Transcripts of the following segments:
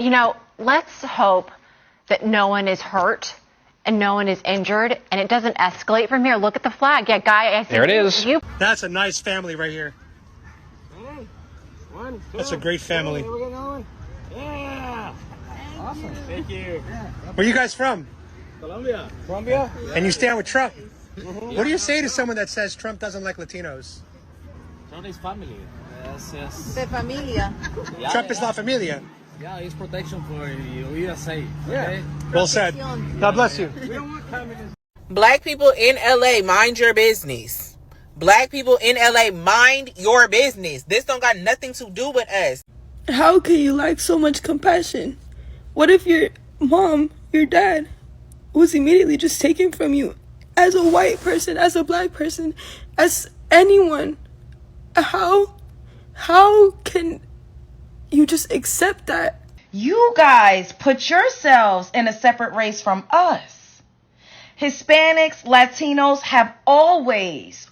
You know, let's hope that no one is hurt and no one is injured and it doesn't escalate from here. Look at the flag. Yeah, Guy, I see there it is. That's a nice family right here. That's a great family. Yeah. Awesome. Thank you. Where are you guys from? Colombia. And you stand with Trump. What do you say to someone that says Trump doesn't like Latinos? Trump is family. Yes. De familia. Trump is not familia. Yeah, it's protection for USA. Okay? Well said. God bless you. Black people in LA, mind your business. Black people in LA, mind your business. This don't got nothing to do with us. How can you lack so much compassion? What if your mom, your dad, was immediately just taken from you as a white person, as a black person, as anyone? How can you just accept that? You guys put yourselves in a separate race from us. Hispanics, Latinos have always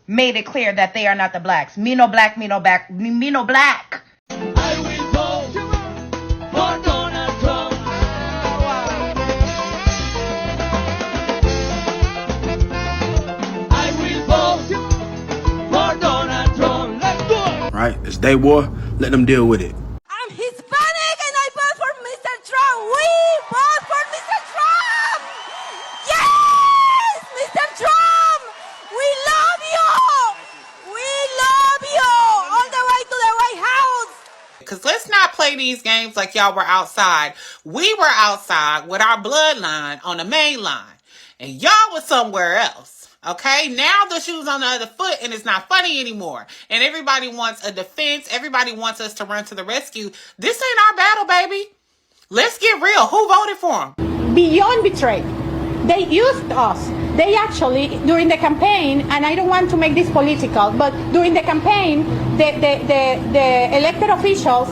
made it clear that they are not the blacks. Me no black, me no black, me no black. I will vote for Donald Trump. I will vote for Donald Trump. Let's do it. Right? It's their war. Let them deal with it. I'm Hispanic and I vote for Mr. Trump. We vote for Mr. Trump. Yes, Mr. Trump. We love you. We love you. All the way to the White House. Because let's not play these games like y'all were outside. We were outside with our bloodline on the main line. And y'all was somewhere else. Okay? Now the shoe's on the other foot and it's not funny anymore. And everybody wants a defense. Everybody wants us to run to the rescue. This ain't our battle, baby. Let's get real. Who voted for him? Beyond betrayed. They used us. They actually, during the campaign, and I don't want to make this political, but during the campaign, the elected officials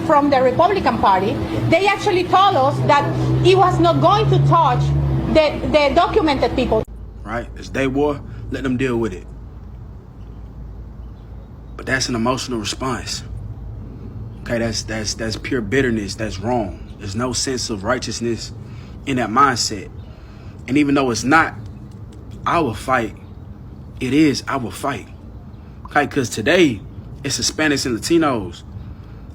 from the Republican Party, they actually told us that he was not going to touch the documented people. Right? It's their war. Let them deal with it. But that's an emotional response. Okay, that's pure bitterness. That's wrong. There's no sense of righteousness in that mindset. And even though it's not our fight, it is our fight. Okay, because today it's Hispanics and Latinos.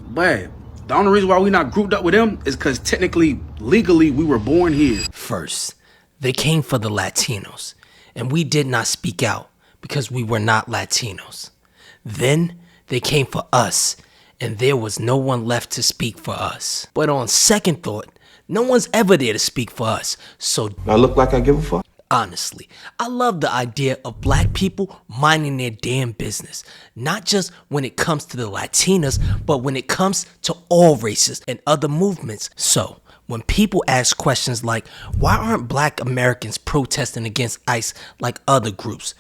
But the only reason why we're not grouped up with them is because technically, legally, we were born here. First, they came for the Latinos, and we did not speak out because we were not Latinos. Then they came for us, and there was no one left to speak for us. But on second thought, no one's ever there to speak for us. So I look like I give a fuck? Honestly, I love the idea of black people minding their damn business. Not just when it comes to the Latinas, but when it comes to all races and other movements. So when people ask questions like, why aren't black Americans protesting against ICE like other groups?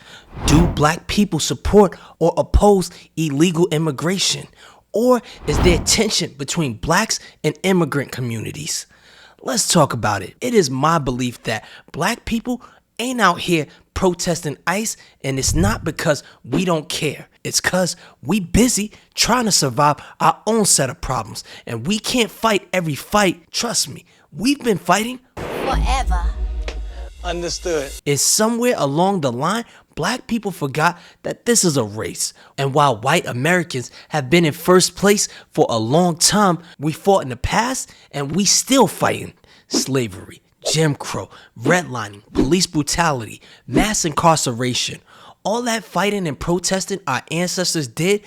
Do black people support or oppose illegal immigration? Or is there tension between blacks and immigrant communities? Let's talk about it. It is my belief that black people ain't out here protesting ICE, and it's not because we don't care. It's because we busy trying to survive our own set of problems, and we can't fight every fight. Trust me, we've been fighting forever. Understood. It's somewhere along the line, black people forgot that this is a race. And while white Americans have been in first place for a long time, we fought in the past and we still fighting. Slavery, Jim Crow, redlining, police brutality, mass incarceration. All that fighting and protesting our ancestors did,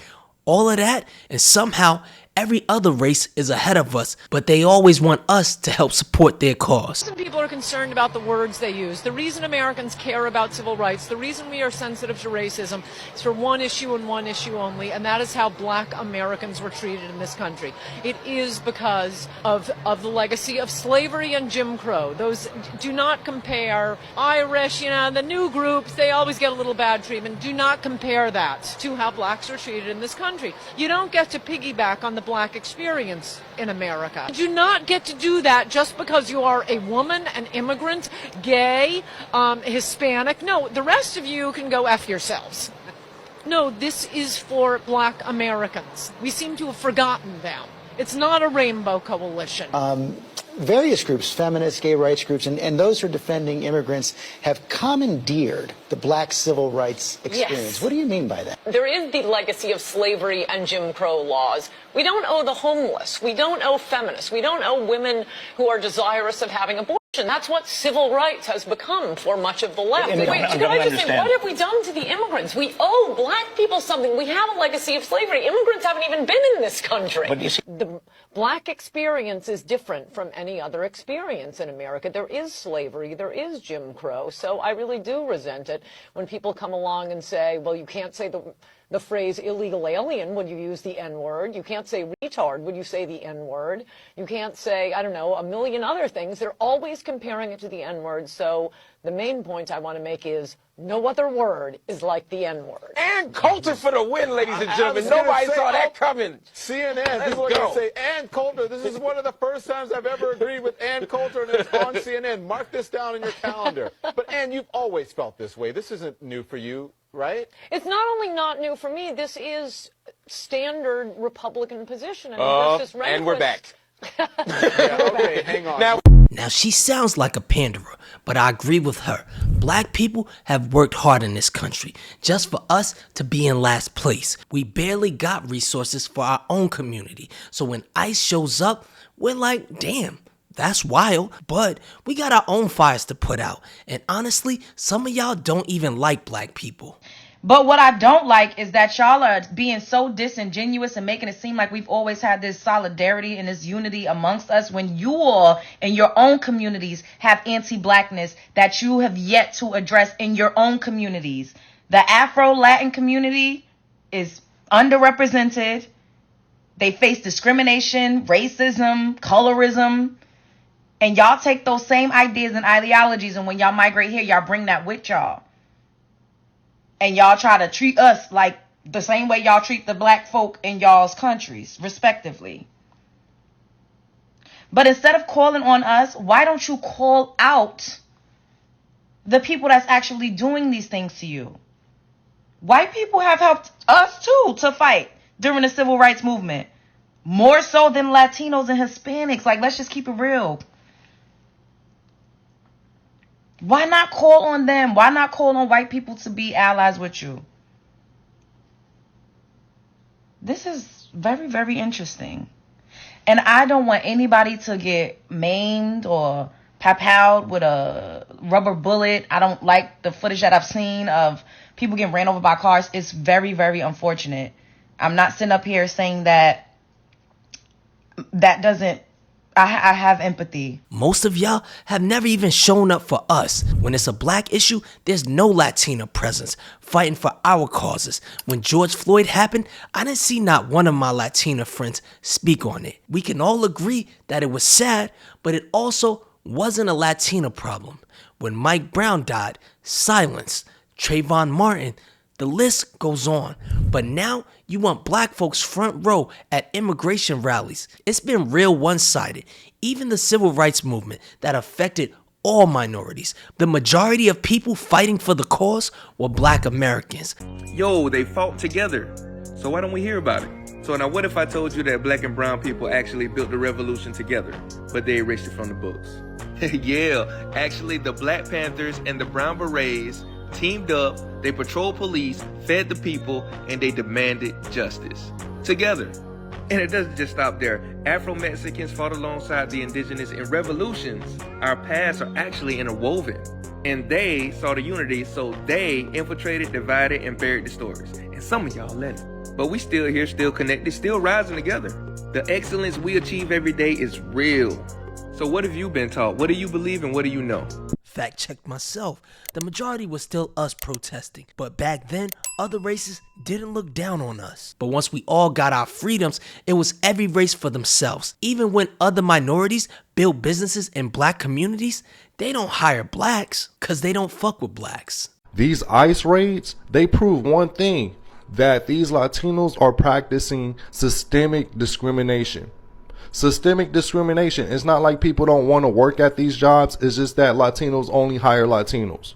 all of that, and somehow every other race is ahead of us, but they always want us to help support their cause. Some people are concerned about the words they use. The reason Americans care about civil rights, the reason we are sensitive to racism is for one issue and one issue only, and that is how black Americans were treated in this country. It is because of the legacy of slavery and Jim Crow. Those do not compare. Irish, the new groups, they always get a little bad treatment. Do not compare that to how blacks are treated in this country. You don't get to piggyback on the black experience in America. You do not get to do that just because you are a woman, an immigrant, gay, Hispanic. No, the rest of you can go F yourselves. No, this is for black Americans. We seem to have forgotten them. It's not a rainbow coalition. Various groups, feminist, gay rights groups, and those who are defending immigrants have commandeered the black civil rights experience. Yes. What do you mean by that? There is the legacy of slavery and Jim Crow laws. We don't owe the homeless. We don't owe feminists. We don't owe women who are desirous of having abortion. That's what civil rights has become for much of the left. Wait, can I just say, what have we done to the immigrants? We owe black people something. We have a legacy of slavery. Immigrants haven't even been in this country. But you see, the black experience is different from any other experience in America. There is slavery. There is Jim Crow. So I really do resent it when people come along and say, well, you can't say the phrase illegal alien when you use the N-word. You can't say retard when you say the N-word. You can't say, I don't know, a million other things. They're always comparing it to the N-word. So the main point I want to make is no other word is like the N-word. Ann Coulter for the win, ladies and gentlemen. Nobody saw that coming. CNN, people are going to say, Ann Coulter, this is one of the first times I've ever agreed with Ann Coulter, and it's on CNN. Mark this down in your calendar. But Ann, you've always felt this way. This isn't new for you, right? It's not only not new for me, this is standard Republican position. I mean, Justice Rehnquist, and we're back. Yeah, okay, hang on. Now, she sounds like a panderer, but I agree with her. Black people have worked hard in this country just for us to be in last place. We barely got resources for our own community. So when ICE shows up, we're like, damn, that's wild. But we got our own fires to put out. And honestly, some of y'all don't even like black people. But what I don't like is that y'all are being so disingenuous and making it seem like we've always had this solidarity and this unity amongst us when you all in your own communities have anti-blackness that you have yet to address in your own communities. The Afro-Latin community is underrepresented. They face discrimination, racism, colorism. And y'all take those same ideas and ideologies, and when y'all migrate here, y'all bring that with y'all. And y'all try to treat us like the same way y'all treat the black folk in y'all's countries, respectively. But instead of calling on us, why don't you call out the people that's actually doing these things to you? White people have helped us too to fight during the civil rights movement. More so than Latinos and Hispanics. Like, let's just keep it real. Why not call on them? Why not call on white people to be allies with you? This is very, very interesting. And I don't want anybody to get maimed or pop-out with a rubber bullet. I don't like the footage that I've seen of people getting ran over by cars. It's very, very unfortunate. I'm not sitting up here saying that doesn't... I have empathy. Most of y'all have never even shown up for us. When it's a black issue, there's no Latino presence fighting for our causes. When George Floyd happened, I didn't see not one of my Latina friends speak on it. We can all agree that it was sad, but it also wasn't a Latina problem. When Mike Brown died, silence. Trayvon Martin, the list goes on. But now you want black folks front row at immigration rallies. It's been real one-sided. Even the civil rights movement that affected all minorities. The majority of people fighting for the cause were black Americans. Yo, they fought together. So why don't we hear about it? So now what if I told you that black and brown people actually built the revolution together, but they erased it from the books? Yeah, actually the Black Panthers and the Brown Berets teamed up, they patrolled police, fed the people, and they demanded justice. Together. And it doesn't just stop there. Afro-Mexicans fought alongside the indigenous in revolutions. Our paths are actually interwoven. And they saw the unity, so they infiltrated, divided, and buried the stories. And some of y'all let it. But we still here, still connected, still rising together. The excellence we achieve every day is real. So what have you been taught? What do you believe and what do you know? Fact check myself. The majority was still us protesting. But back then, other races didn't look down on us. But once we all got our freedoms, it was every race for themselves. Even when other minorities build businesses in black communities, they don't hire blacks because they don't fuck with blacks. These ICE raids, they prove one thing, that these Latinos are practicing systemic discrimination. Systemic discrimination. It's not like people don't want to work at these jobs. It's just that Latinos only hire Latinos.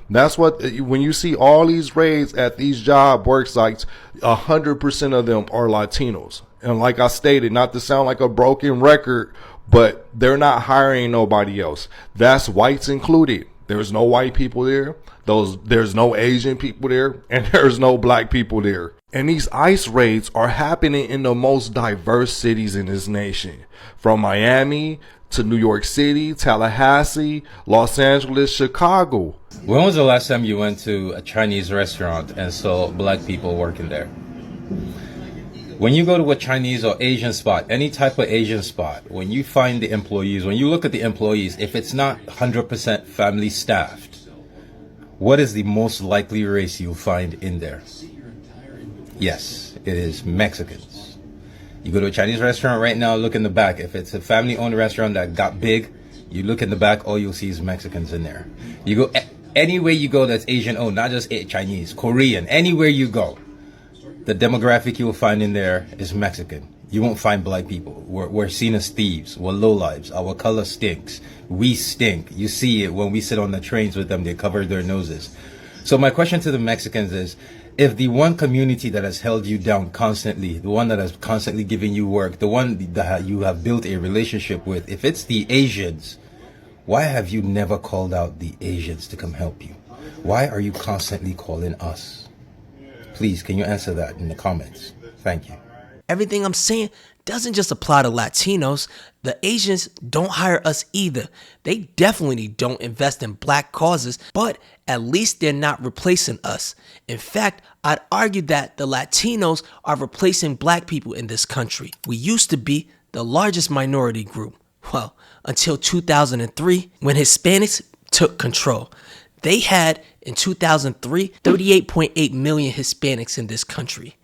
That's what, when you see all these raids at these job work sites, 100% of them are Latinos. And like I stated, not to sound like a broken record, but they're not hiring nobody else. That's whites included. There's no white people there. There's no Asian people there, and there's no black people there. And these ICE raids are happening in the most diverse cities in this nation, from Miami to New York City, Tallahassee, Los Angeles, Chicago. When was the last time you went to a Chinese restaurant and saw black people working there? When you go to a Chinese or Asian spot, any type of Asian spot, when you find the employees, when you look at the employees, if it's not 100% family staffed, what is the most likely race you'll find in there? Yes, it is Mexicans. You go to a Chinese restaurant right now, look in the back. If it's a family-owned restaurant that got big, you look in the back, all you'll see is Mexicans in there. You go anywhere you go that's Asian-owned, not just Chinese, Korean, anywhere you go, the demographic you'll find in there is Mexican. You won't find black people. We're seen as thieves. We're lowlives. Our color stinks. We stink. You see it when we sit on the trains with them. They cover their noses. So my question to the Mexicans is, if the one community that has held you down constantly, the one that has constantly given you work, the one that you have built a relationship with, if it's the Asians, why have you never called out the Asians to come help you? Why are you constantly calling us? Please, can you answer that in the comments? Thank you. Everything I'm saying doesn't just apply to Latinos. The Asians don't hire us either. They definitely don't invest in black causes, but at least they're not replacing us. In fact, I'd argue that the Latinos are replacing black people in this country. We used to be the largest minority group. Well, until 2003, when Hispanics took control. They had, in 2003, 38.8 million Hispanics in this country.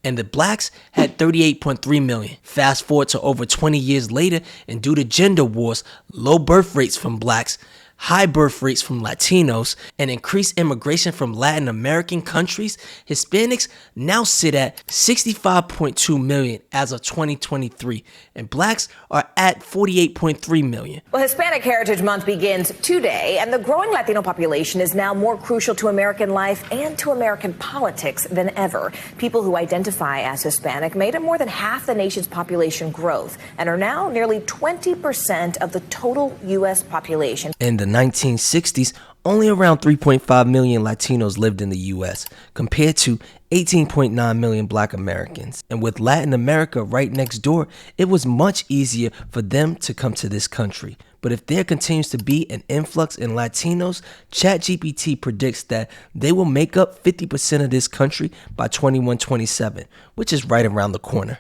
And the blacks had 38.3 million. Fast forward to over 20 years later, and due to gender wars, low birth rates from blacks, high birth rates from Latinos, and increased immigration from Latin American countries, Hispanics now sit at 65.2 million as of 2023, and blacks are at 48.3 million. Well, Hispanic Heritage Month begins today, and the growing Latino population is now more crucial to American life and to American politics than ever. People who identify as Hispanic made up more than half the nation's population growth and are now nearly 20% of the total U.S. population. In the 1960s, only around 3.5 million Latinos lived in the U.S., compared to 18.9 million black Americans. And with Latin America right next door, it was much easier for them to come to this country. But if there continues to be an influx in Latinos, ChatGPT predicts that they will make up 50% of this country by 2127, which is right around the corner.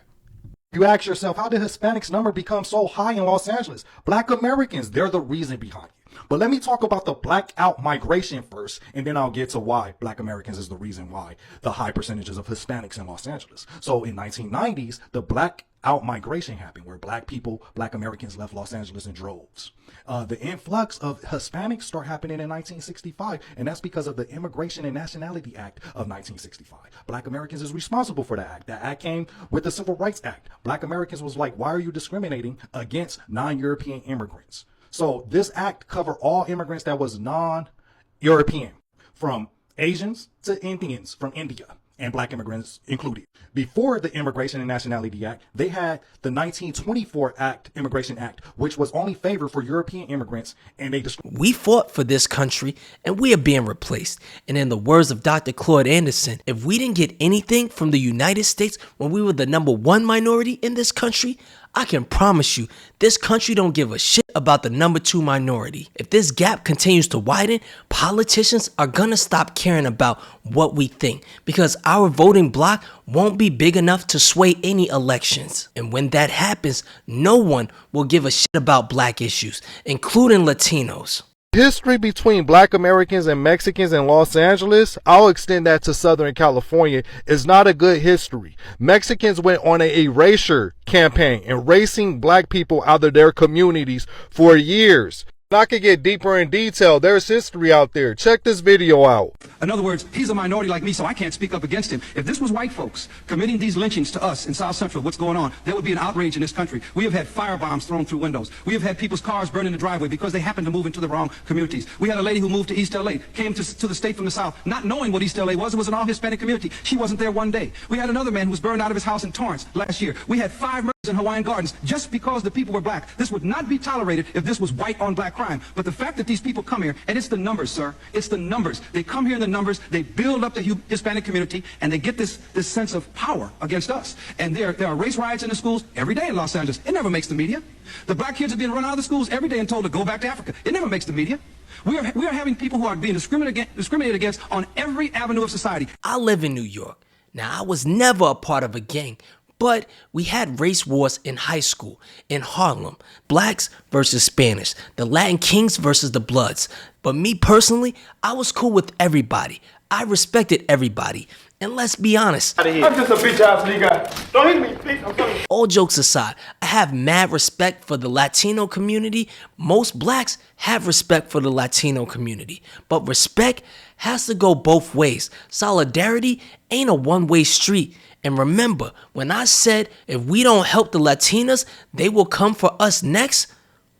You ask yourself, how did Hispanics' number become so high in Los Angeles? Black Americans, they're the reason behind it. But let me talk about the black out migration first, and then I'll get to why black Americans is the reason why the high percentages of Hispanics in Los Angeles. So in 1990s, the black out migration happened, where black Americans left Los Angeles in droves. The influx of Hispanics start happening in 1965, and that's because of the Immigration and Nationality Act of 1965. Black Americans is responsible for that act. That act came with the Civil Rights Act. Black Americans was like, why are you discriminating against non-European immigrants? So this act covered all immigrants that was non-European, from Asians to Indians from India, and black immigrants included. Before the Immigration and Nationality Act, they had the 1924 Immigration Act, which was only favored for European immigrants, and we fought for this country, and we are being replaced. And in the words of Dr. Claude Anderson, if we didn't get anything from the United States when we were the #1 minority in this country, I can promise you, this country don't give a shit about the #2 minority. If this gap continues to widen, politicians are gonna stop caring about what we think, because our voting bloc won't be big enough to sway any elections. And when that happens, no one will give a shit about black issues, including Latinos. History between black Americans and Mexicans in Los Angeles, I'll extend that to Southern California, is not a good history. Mexicans went on an erasure campaign, erasing black people out of their communities for years. And I could get deeper in detail. There's history out there. Check this video out. In other words, he's a minority like me, so I can't speak up against him. If this was white folks committing these lynchings to us in South Central, what's going on, there would be an outrage in this country. We have had firebombs thrown through windows. We have had people's cars burned in the driveway because they happened to move into the wrong communities. We had a lady who moved to East LA, came to the state from the South, not knowing what East LA was. It was an all-Hispanic community. She wasn't there one day. We had another man who was burned out of his house in Torrance last year. We had 5 murders in Hawaiian Gardens just because the people were black. This would not be tolerated if this was white on black crime. But the fact that these people come here, and it's the numbers, sir. It's the numbers. They come here in the numbers. They build up the Hispanic community, and they get this sense of power against us. And there are race riots in the schools every day in Los Angeles. It never makes the media. The black kids are being run out of the schools every day and told to go back to Africa. It never makes the media. We are having people who are being discriminated against on every avenue of society. I live in New York. Now, I was never a part of a gang, but we had race wars in high school, in Harlem, blacks versus Spanish, the Latin Kings versus the Bloods. But me personally, I was cool with everybody. I respected everybody. And let's be honest, I'm just a bitch ass nigga. Don't hit me, please. I'm telling you. all jokes aside, I have mad respect for the Latino community. Most blacks have respect for the Latino community. But respect has to go both ways. Solidarity ain't a one-way street. And remember, when I said if we don't help the Latinas, they will come for us next,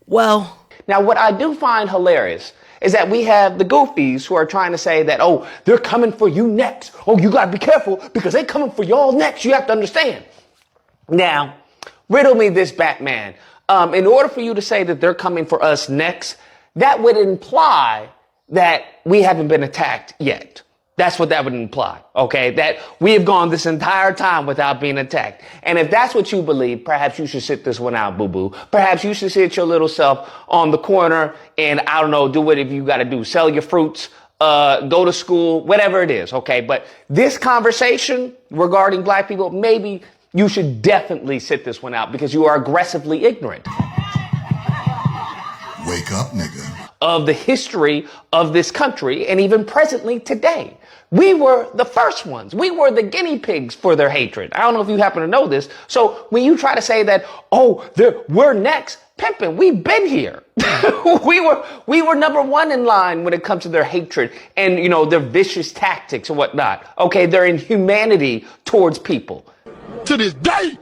well... Now, what I do find hilarious is that we have the goofies who are trying to say that, oh, they're coming for you next. Oh, you got to be careful because they're coming for y'all next. You have to understand. Now, riddle me this, Batman. In order for you to say that they're coming for us next, that would imply that we haven't been attacked yet. That's what that would imply, okay? That we have gone this entire time without being attacked. And if that's what you believe, perhaps you should sit this one out, boo-boo. Perhaps you should sit your little self on the corner and, I don't know, do whatever you got to do. Sell your fruits, go to school, whatever it is, okay? But this conversation regarding black people, maybe you should definitely sit this one out because you are aggressively ignorant. Wake up, nigga. Of the history of this country and even presently today. We were the first ones. We were the guinea pigs for their hatred. I don't know if you happen to know this. So when you try to say that, oh, we're next, pimpin', we've been here. we were number one in line when it comes to their hatred and, you know, their vicious tactics and whatnot. Okay, their inhumanity towards people. To this day!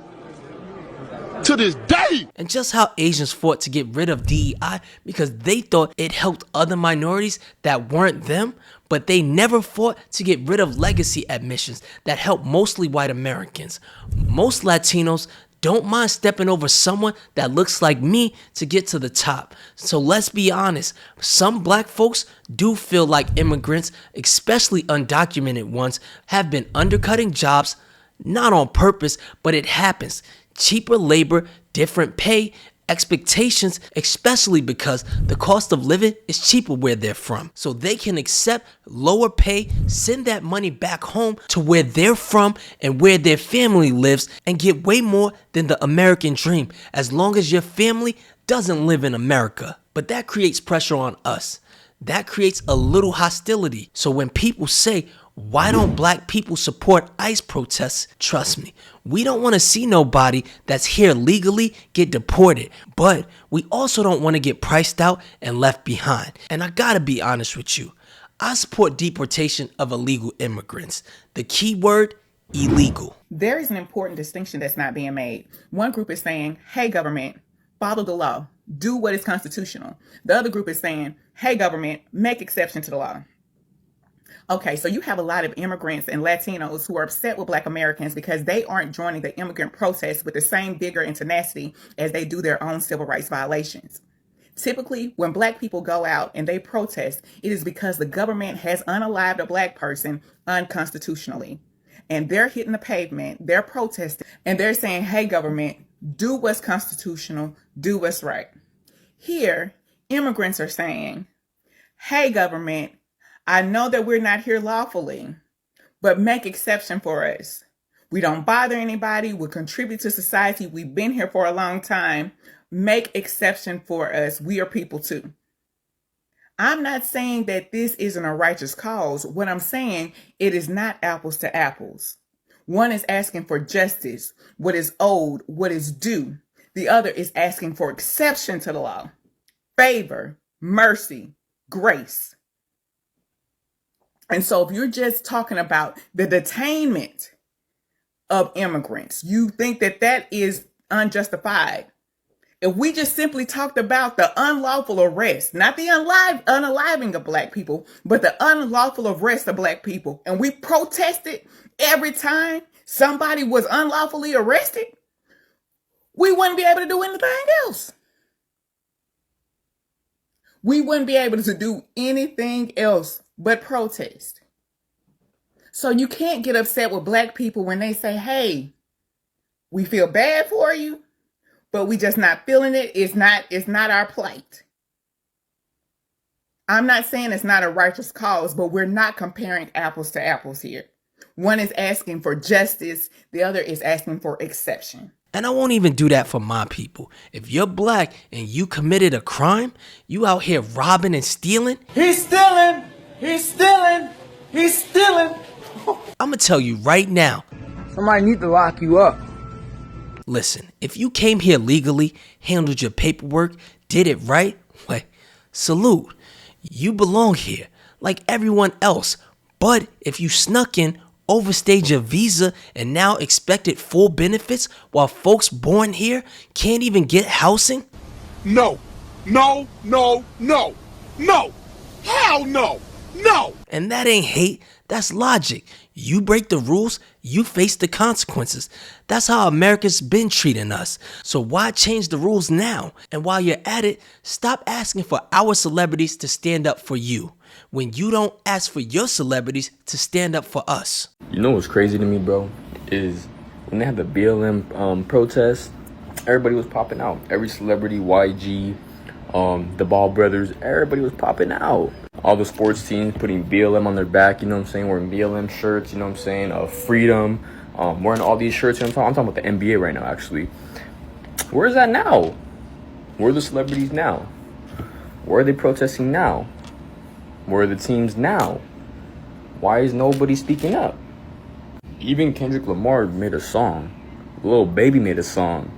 To this day! And just how Asians fought to get rid of DEI because they thought it helped other minorities that weren't them, but they never fought to get rid of legacy admissions that helped mostly white Americans. Most Latinos don't mind stepping over someone that looks like me to get to the top. So let's be honest, some black folks do feel like immigrants, especially undocumented ones, have been undercutting jobs, not on purpose, but it happens. Cheaper labor, different pay, expectations, especially because the cost of living is cheaper where they're from. So they can accept lower pay, send that money back home to where they're from and where their family lives and get way more than the American dream as long as your family doesn't live in America. But that creates pressure on us. That creates a little hostility. So when people say, why don't black people support ICE protests? Trust me, we don't want to see nobody that's here legally get deported, but we also don't want to get priced out and left behind. And I gotta be honest with you, I support deportation of illegal immigrants. The key word, illegal. There is an important distinction that's not being made. One group is saying, hey government, follow the law, do what is constitutional. The other group is saying, hey government, make exception to the law. Okay, so you have a lot of immigrants and Latinos who are upset with Black Americans because they aren't joining the immigrant protests with the same vigor and tenacity as they do their own civil rights violations. Typically, when Black people go out and they protest, it is because the government has unalived a Black person unconstitutionally. And they're hitting the pavement, they're protesting, and they're saying, hey government, do what's constitutional, do what's right. Here, immigrants are saying, hey government, I know that we're not here lawfully, but make exception for us. We don't bother anybody. We contribute to society. We've been here for a long time. Make exception for us. We are people too. I'm not saying that this isn't a righteous cause. What I'm saying, it is not apples to apples. One is asking for justice, what is owed, what is due. The other is asking for exception to the law, favor, mercy, grace. And so if you're just talking about the detainment of immigrants, you think that that is unjustified. If we just simply talked about the unlawful arrest, not the unaliving of black people, but the unlawful arrest of black people, and we protested every time somebody was unlawfully arrested, we wouldn't be able to do anything else. We wouldn't be able to do anything else but protest. So you can't get upset with black people when they say, hey, we feel bad for you, but we just not feeling it. It's not our plight. I'm not saying it's not a righteous cause, but we're not comparing apples to apples here. One is asking for justice. The other is asking for exception. And I won't even do that for my people. If you're black and you committed a crime, you out here robbing and stealing. He's stealing. He's stealing. He's stealing. I'm gonna tell you right now. Somebody need to lock you up. Listen, if you came here legally, handled your paperwork, did it right, like, salute. You belong here, like everyone else. But if you snuck in, overstayed your visa, and now expected full benefits while folks born here can't even get housing? No. No, no, no. No. Hell no. No. And that ain't hate, that's logic. You break the rules, you face the consequences. That's how America's been treating us. So why change the rules now? And while you're at it, stop asking for our celebrities to stand up for you when you don't ask for your celebrities to stand up for us. You know what's crazy to me, bro, is when they had the BLM protest, everybody was popping out. Every celebrity, YG, the Ball brothers, everybody was popping out. All the sports teams putting BLM on their back, you know what I'm saying, wearing BLM shirts, you know what I'm saying, freedom, wearing all these shirts. I'm talking about the NBA right now, actually. Where is that now? Where are the celebrities now? Where are they protesting now? Where are the teams now? Why is nobody speaking up? Even Kendrick Lamar made a song. Lil Baby made a song.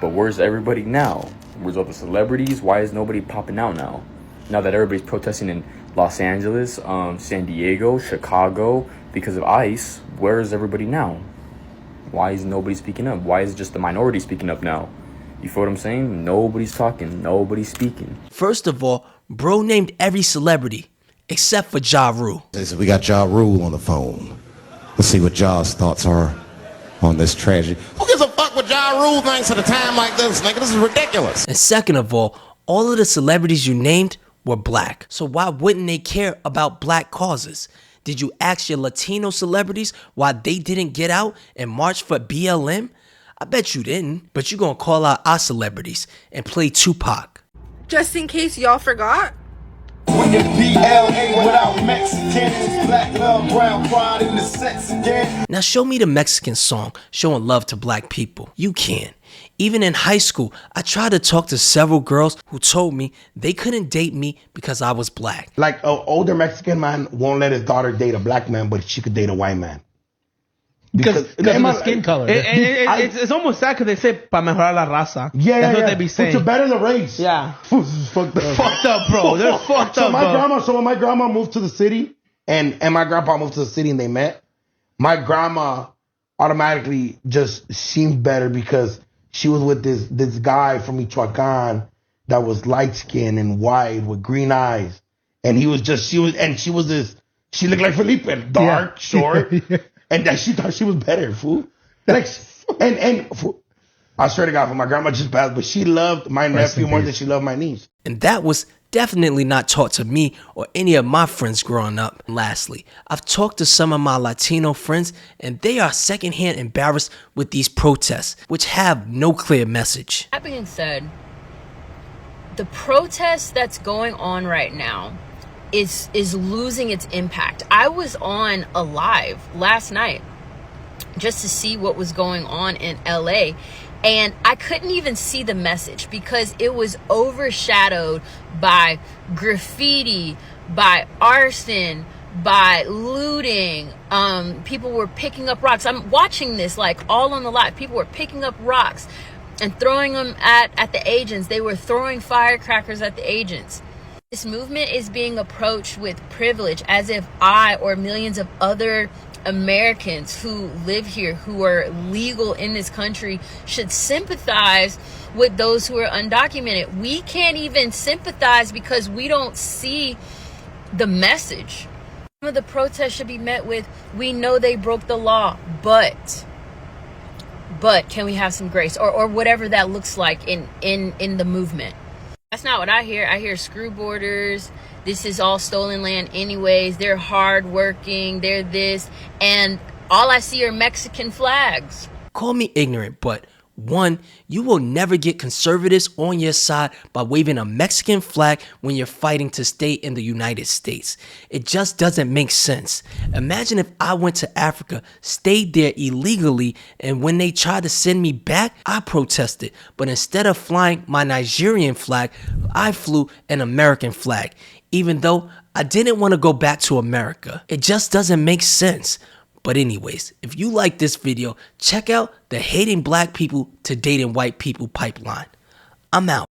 But where's everybody now? Where's all the celebrities? Why is nobody popping out now? Now that everybody's protesting in Los Angeles, San Diego, Chicago, because of ICE, where is everybody now? Why is nobody speaking up? Why is just the minority speaking up now? You feel what I'm saying? Nobody's talking. Nobody's speaking. First of all, bro named every celebrity except for Ja Rule. So we got Ja Rule on the phone. Let's see what Ja's thoughts are on this tragedy. Who gives a fuck what Ja Rule thinks at a time like this, nigga? This is ridiculous. And second of all of the celebrities you named were black. So why wouldn't they care about black causes? Did you ask your Latino celebrities why they didn't get out and march for BLM? I bet you didn't, but you gonna call out our celebrities and play Tupac. Just in case y'all forgot. When it's BLA without Mexicans, black love, brown pride in the sex again. Now show me the Mexican song showing love to black people. You can. Even in high school, I tried to talk to several girls who told me they couldn't date me because I was black. Like an older Mexican man won't let his daughter date a black man, but she could date a white man. Because of the skin color. It's almost sad because they say, pa mejorar la raza. Yeah, That's what they be saying. To better the race. Yeah. Fucked up. Fucked up, bro. They're fucked up, bro. So when my grandma moved to the city, and my grandpa moved to the city and they met, my grandma automatically just seemed better because she was with this guy from Michoacan that was light skinned and white with green eyes. And she looked like Felipe, dark, short. And that she thought she was better, fool. Like, fool, I swear to God, for my grandma just passed, but she loved my nephew more than she loved my niece. And that was definitely not taught to me or any of my friends growing up. And lastly, I've talked to some of my Latino friends, and they are secondhand embarrassed with these protests, which have no clear message. That being said, the protest that's going on right now is losing its impact. I was on a live last night just to see what was going on in LA, and I couldn't even see the message because it was overshadowed by graffiti, by arson, by looting. People were picking up rocks. I'm watching this like all on the live. People were picking up rocks and throwing them at the agents. They were throwing firecrackers at the agents. This movement is being approached with privilege, as if I or millions of other Americans who live here, who are legal in this country, should sympathize with those who are undocumented. We can't even sympathize because we don't see the message. Some of the protests should be met with, we know they broke the law, but can we have some grace, or whatever that looks like in the movement. That's not what I hear. I hear screw borders. This is all stolen land anyways. They're hardworking. They're this. And all I see are Mexican flags. Call me ignorant, but one, you will never get conservatives on your side by waving a Mexican flag when you're fighting to stay in the United States. It just doesn't make sense. Imagine if I went to Africa, stayed there illegally, and when they tried to send me back, I protested. But instead of flying my Nigerian flag, I flew an American flag, even though I didn't want to go back to America. It just doesn't make sense. But anyways, if you like this video, check out the Hating Black People to Dating White People pipeline. I'm out.